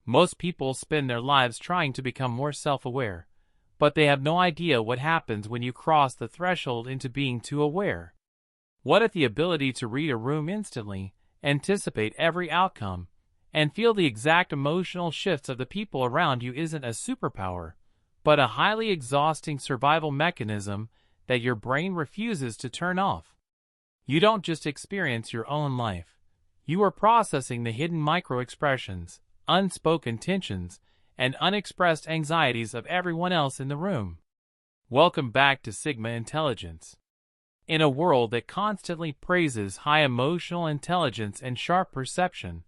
Most people spend their lives trying to become more self-aware, but they have no idea what happens when you cross the threshold into being too aware. What if the ability to read a room instantly, anticipate every outcome, and feel the exact emotional shifts of the people around you isn't a superpower, but a highly exhausting survival mechanism that your brain refuses to turn off? You don't just experience your own life. You are processing the hidden micro-expressions, unspoken tensions, and unexpressed anxieties of everyone else in the room. Welcome back to Sigma Intelligence. In a world that constantly praises high emotional intelligence and sharp perception,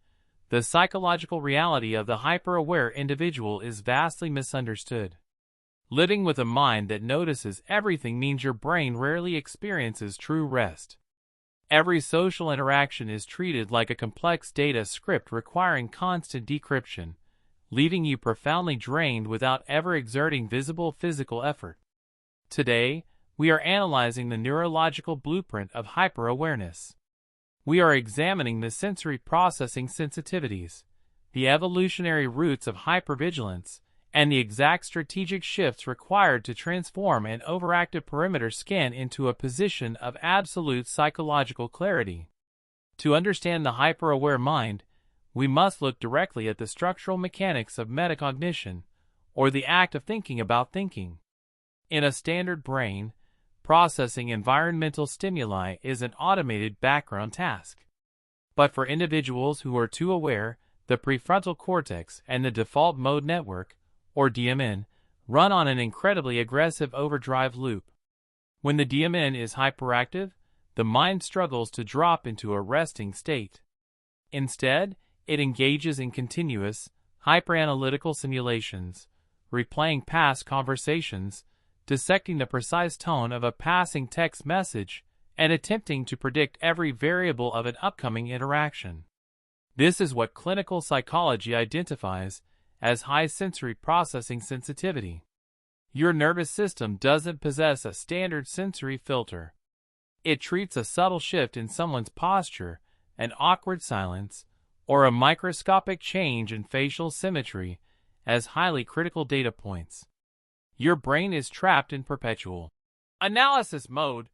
the psychological reality of the hyper-aware individual is vastly misunderstood. Living with a mind that notices everything means your brain rarely experiences true rest. Every social interaction is treated like a complex data script requiring constant decryption, leaving you profoundly drained without ever exerting visible physical effort. Today, we are analyzing the neurological blueprint of hyper-awareness. We are examining the sensory processing sensitivities, the evolutionary roots of hypervigilance, and the exact strategic shifts required to transform an overactive perimeter scan into a position of absolute psychological clarity. To understand the hyper-aware mind, we must look directly at the structural mechanics of metacognition, or the act of thinking about thinking. In a standard brain, processing environmental stimuli is an automated background task. But for individuals who are too aware, the prefrontal cortex and the default mode network, or DMN, run on an incredibly aggressive overdrive loop. When the DMN is hyperactive, the mind struggles to drop into a resting state. Instead, it engages in continuous, hyperanalytical simulations, replaying past conversations, dissecting the precise tone of a passing text message, and attempting to predict every variable of an upcoming interaction. This is what clinical psychology identifies as high sensory processing sensitivity. Your nervous system doesn't possess a standard sensory filter. It treats a subtle shift in someone's posture, an awkward silence, or a microscopic change in facial symmetry as highly critical data points. Your brain is trapped in perpetual analysis mode,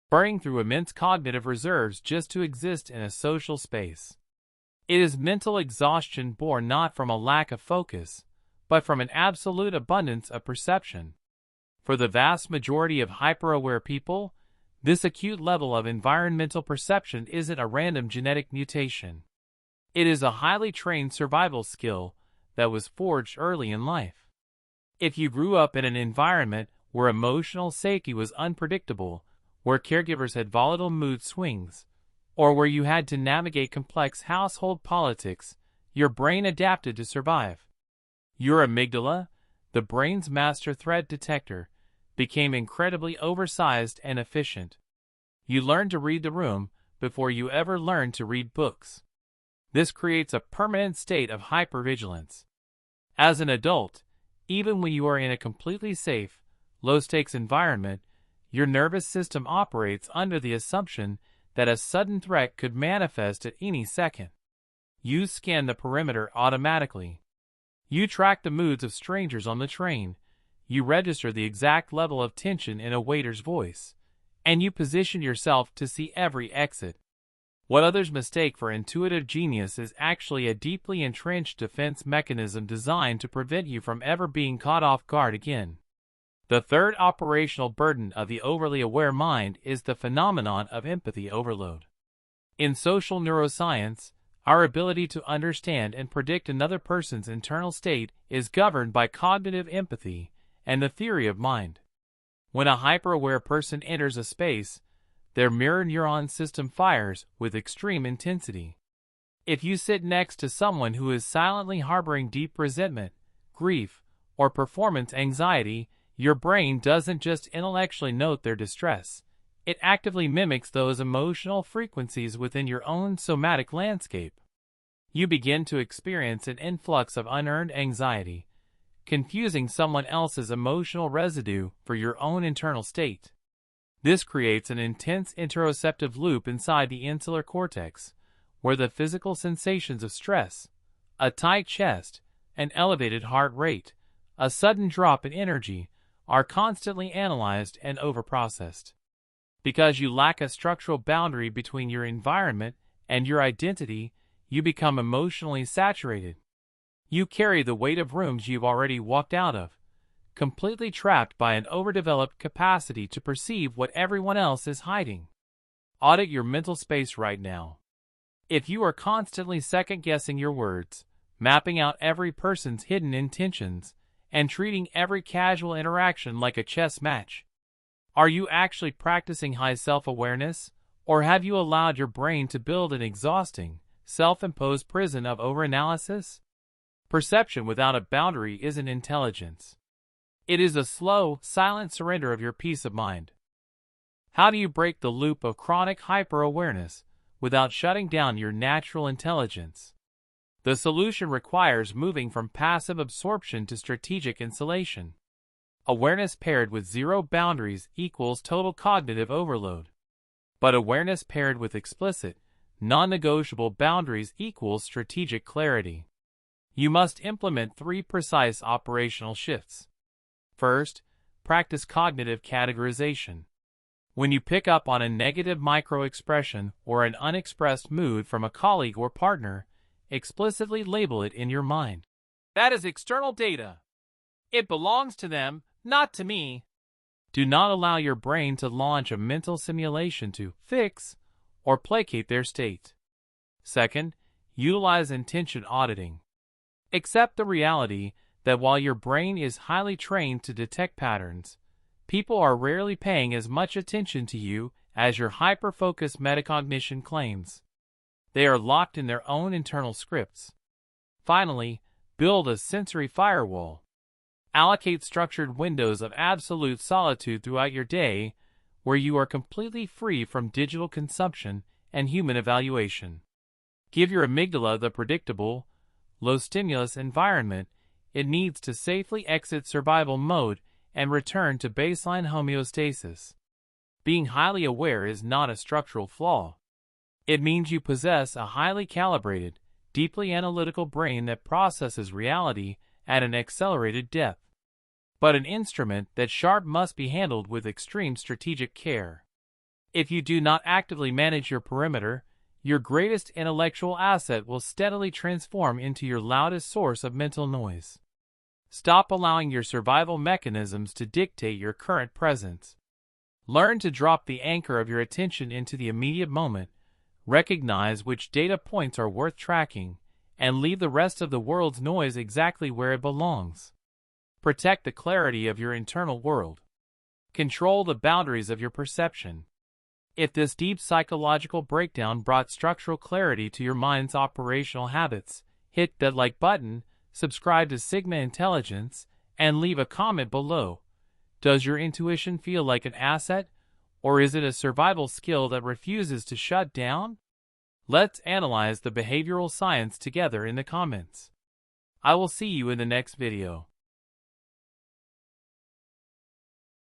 burning through immense cognitive reserves just to exist in a social space. It is mental exhaustion born not from a lack of focus, but from an absolute abundance of perception. For the vast majority of hyper-aware people, this acute level of environmental perception isn't a random genetic mutation. It is a highly trained survival skill that was forged early in life. If you grew up in an environment where emotional safety was unpredictable, where caregivers had volatile mood swings, or where you had to navigate complex household politics, your brain adapted to survive. Your amygdala, the brain's master threat detector, became incredibly oversized and efficient. You learned to read the room before you ever learned to read books. This creates a permanent state of hypervigilance. As an adult, even when you are in a completely safe, low-stakes environment, your nervous system operates under the assumption that a sudden threat could manifest at any second. You scan the perimeter automatically. You track the moods of strangers on the train. You register the exact level of tension in a waiter's voice, and you position yourself to see every exit. What others mistake for intuitive genius is actually a deeply entrenched defense mechanism designed to prevent you from ever being caught off guard again. The third operational burden of the overly aware mind is the phenomenon of empathy overload. In social neuroscience, our ability to understand and predict another person's internal state is governed by cognitive empathy and the theory of mind. When a hyper-aware person enters a space, their mirror neuron system fires with extreme intensity. If you sit next to someone who is silently harboring deep resentment, grief, or performance anxiety, your brain doesn't just intellectually note their distress. It actively mimics those emotional frequencies within your own somatic landscape. You begin to experience an influx of unearned anxiety, confusing someone else's emotional residue for your own internal state. This creates an intense interoceptive loop inside the insular cortex, where the physical sensations of stress, a tight chest, an elevated heart rate, a sudden drop in energy, are constantly analyzed and overprocessed. Because you lack a structural boundary between your environment and your identity, you become emotionally saturated. You carry the weight of rooms you've already walked out of, completely trapped by an overdeveloped capacity to perceive what everyone else is hiding. Audit your mental space right now. If you are constantly second-guessing your words, mapping out every person's hidden intentions, and treating every casual interaction like a chess match, are you actually practicing high self-awareness, or have you allowed your brain to build an exhausting, self-imposed prison of overanalysis? Perception without a boundary isn't intelligence. It is a slow, silent surrender of your peace of mind. How do you break the loop of chronic hyper-awareness without shutting down your natural intelligence? The solution requires moving from passive absorption to strategic insulation. Awareness paired with zero boundaries equals total cognitive overload. But awareness paired with explicit, non-negotiable boundaries equals strategic clarity. You must implement 3 precise operational shifts. First, practice cognitive categorization. When you pick up on a negative micro-expression or an unexpressed mood from a colleague or partner, explicitly label it in your mind. That is external data. It belongs to them, not to me. Do not allow your brain to launch a mental simulation to fix or placate their state. Second, utilize intention auditing. Accept the reality that while your brain is highly trained to detect patterns, people are rarely paying as much attention to you as your hyper-focused metacognition claims. They are locked in their own internal scripts. Finally, build a sensory firewall. Allocate structured windows of absolute solitude throughout your day where you are completely free from digital consumption and human evaluation. Give your amygdala the predictable, low-stimulus environment it needs to safely exit survival mode and return to baseline homeostasis. Being highly aware is not a structural flaw. It means you possess a highly calibrated, deeply analytical brain that processes reality at an accelerated depth. But an instrument that sharp must be handled with extreme strategic care. If you do not actively manage your perimeter, your greatest intellectual asset will steadily transform into your loudest source of mental noise. Stop allowing your survival mechanisms to dictate your current presence. Learn to drop the anchor of your attention into the immediate moment, recognize which data points are worth tracking, and leave the rest of the world's noise exactly where it belongs. Protect the clarity of your internal world. Control the boundaries of your perception. If this deep psychological breakdown brought structural clarity to your mind's operational habits, hit that like button, subscribe to Sigma Intelligence, and leave a comment below. Does your intuition feel like an asset, or is it a survival skill that refuses to shut down? Let's analyze the behavioral science together in the comments. I will see you in the next video.